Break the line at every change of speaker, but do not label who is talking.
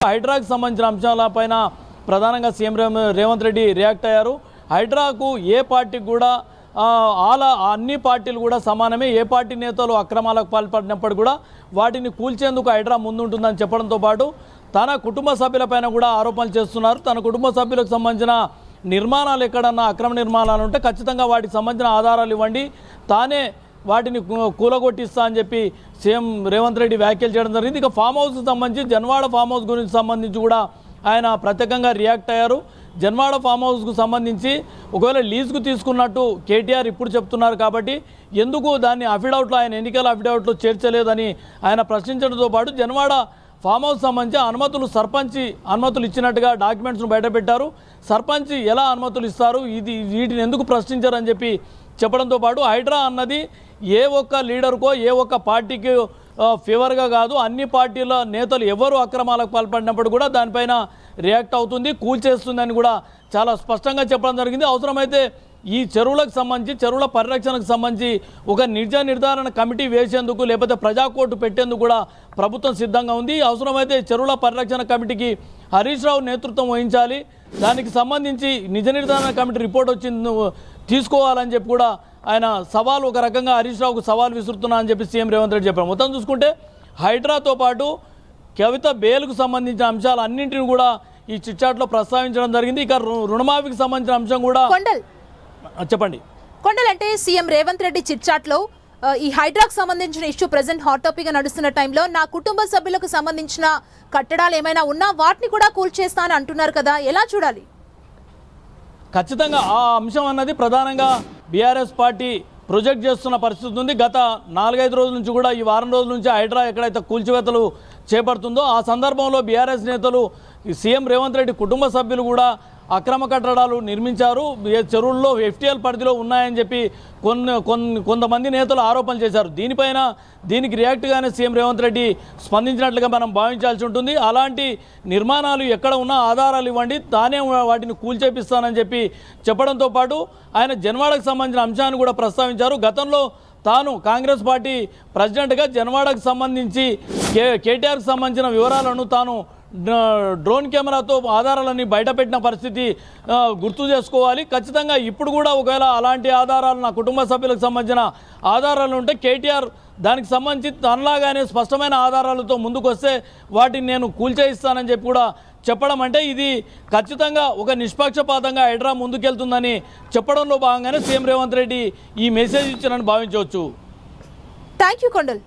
హైడ్రాకు సంబంధించిన అంశాలపైన ప్రధానంగా సీఎం రేవంత్ రెడ్డి రియాక్ట్ అయ్యారు. హైడ్రాకు ఏ పార్టీకి కూడా అన్ని పార్టీలు కూడా సమానమే. ఏ పార్టీ నేతలు అక్రమాలకు పాల్పడినప్పుడు కూడా వాటిని కూల్చేందుకు హైడ్రా ముందుంటుందని చెప్పడంతో పాటు తన కుటుంబ సభ్యులపైన కూడా ఆరోపణలు చేస్తున్నారు. తన కుటుంబ సభ్యులకు సంబంధించిన నిర్మాణాలు ఎక్కడన్నా అక్రమ నిర్మాణాలు ఉంటే ఖచ్చితంగా వాటికి సంబంధించిన ఆధారాలు ఇవ్వండి, తానే వాటిని కూలగొట్టిస్తా అని చెప్పి సీఎం రేవంత్ రెడ్డి వ్యాఖ్యలు చేయడం జరిగింది. ఇక ఫామ్ హౌస్కి సంబంధించి జన్వాడ ఫామ్ హౌస్ గురించి సంబంధించి కూడా ఆయన ప్రత్యేకంగా రియాక్ట్ అయ్యారు. జన్వాడ ఫామ్ హౌస్కు సంబంధించి ఒకవేళ లీజుకు తీసుకున్నట్టు కేటీఆర్ ఇప్పుడు చెప్తున్నారు కాబట్టి ఎందుకు దాన్ని అఫిడవిట్లో ఆయన ఎన్నికల అఫిడవిట్లో చేర్చలేదని ఆయన ప్రశ్నించడంతో పాటు జన్వాడ ఫామ్ హౌస్ సంబంధించి అనుమతులు సర్పంచ్ అనుమతులు ఇచ్చినట్టుగా డాక్యుమెంట్స్ను బయటపెట్టారు. సర్పంచ్ ఎలా అనుమతులు ఇస్తారు, వీటిని ఎందుకు ప్రశ్నించారని చెప్పి చెప్పడంతో పాటు హైడ్రా అన్నది ఏ ఒక్క లీడర్కో ఏ ఒక్క పార్టీకి ఫేవర్గా కాదు, అన్ని పార్టీల నేతలు ఎవరు అక్రమాలకు పాల్పడినప్పుడు కూడా దానిపైన రియాక్ట్ అవుతుంది, కూల్చేస్తుందని కూడా చాలా స్పష్టంగా చెప్పడం జరిగింది. అవసరమైతే ఈ చెరువులకు సంబంధించి చెరువుల పరిరక్షణకు సంబంధించి ఒక నిర్ధారణ కమిటీ వేసేందుకు లేకపోతే ప్రజాకోర్టు పెట్టేందుకు కూడా ప్రభుత్వం సిద్ధంగా ఉంది. అవసరమైతే చెరువుల పరిరక్షణ కమిటీకి హరీష్ రావు నేతృత్వం వహించాలి, దానికి సంబంధించి నిర్ధారణ కమిటీ రిపోర్ట్ వచ్చింది తీసుకోవాలని చెప్పి కూడా ఆయన సవాల్ ఒక రకంగా హరీష్ రావుకు సవాల్ విసురుతున్నా అని చెప్పి సీఎం రేవంత్ రెడ్డి చెప్పారు. మొత్తం చూసుకుంటే హైడ్రాతో పాటు కవిత బెయిల్కు సంబంధించిన అంశాలు అన్నింటినీ కూడా ఈ చిట్చాట్లో ప్రస్తావించడం జరిగింది. ఇక రుణమాఫీకి సంబంధించిన అంశం కూడా చెప్పండి.
కొండల్ అంటే సీఎం రేవంత్ రెడ్డి చిట్చాట్లో ఈ హైడ్రాకు సంబంధించిన ఇష్యూ ప్రెసెంట్ హాట్ టాపిక్ గా నడుస్తున్న టైంలో నా కుటుంబ సభ్యులకు సంబంధించిన కట్టడాలు ఏమైనా ఉన్నా వాటిని కూడా కూల్చేస్తా అని అంటున్నారు కదా, ఎలా చూడాలి?
ఖచ్చితంగా ఆ అంశం అన్నది ప్రధానంగా బీఆర్ఎస్ పార్టీ ప్రొజెక్ట్ చేస్తున్న పరిస్థితి ఉంది. గత 4-5 రోజుల నుంచి కూడా ఈ వారం రోజుల నుంచి హైడ్రా ఎక్కడైతే కూల్చివేతలు చేపడుతుందో ఆ సందర్భంలో బీఆర్ఎస్ నేతలు సీఎం రేవంత్ రెడ్డి కుటుంబ సభ్యులు కూడా అక్రమ కట్టడాలు నిర్మించారు, చెరువుల్లో ఎఫ్టీఎల్ పరిధిలో ఉన్నాయని చెప్పి కొంతమంది నేతలు ఆరోపణలు చేశారు. దీనికి రియాక్ట్గానే సీఎం రేవంత్ రెడ్డి స్పందించినట్లుగా మనం భావించాల్సి ఉంటుంది. అలాంటి నిర్మాణాలు ఎక్కడ ఉన్నా ఆధారాలు ఇవ్వండి, తానే వాటిని కూల్చేపిస్తానని చెప్పి చెప్పడంతో పాటు ఆయన జన్వాడకు సంబంధించిన అంశాన్ని కూడా ప్రస్తావించారు. గతంలో తాను కాంగ్రెస్ పార్టీ ప్రెసిడెంట్గా జన్వాడకు సంబంధించి కేటీఆర్కి సంబంధించిన వివరాలను తాను డ్రోన్ కెమెరాతో ఆధారాలన్నీ బయటపెట్టిన పరిస్థితి గుర్తు చేసుకోవాలి. ఖచ్చితంగా ఇప్పుడు కూడా ఒకవేళ అలాంటి ఆధారాలు నా కుటుంబ సభ్యులకు సంబంధించిన ఆధారాలు ఉంటే కేటీఆర్ దానికి సంబంధించి తనలాగానే స్పష్టమైన ఆధారాలతో ముందుకు వస్తే వాటిని నేను కూల్చేయిస్తానని చెప్పి కూడా చెప్పడం అంటే ఇది ఖచ్చితంగా ఒక నిష్పక్షపాతంగా హైడ్రా ముందుకెళ్తుందని చెప్పడంలో భాగంగానే సీఎం రేవంత్ రెడ్డి ఈ మెసేజ్ ఇచ్చారని భావించవచ్చు.
Thank you Kondal.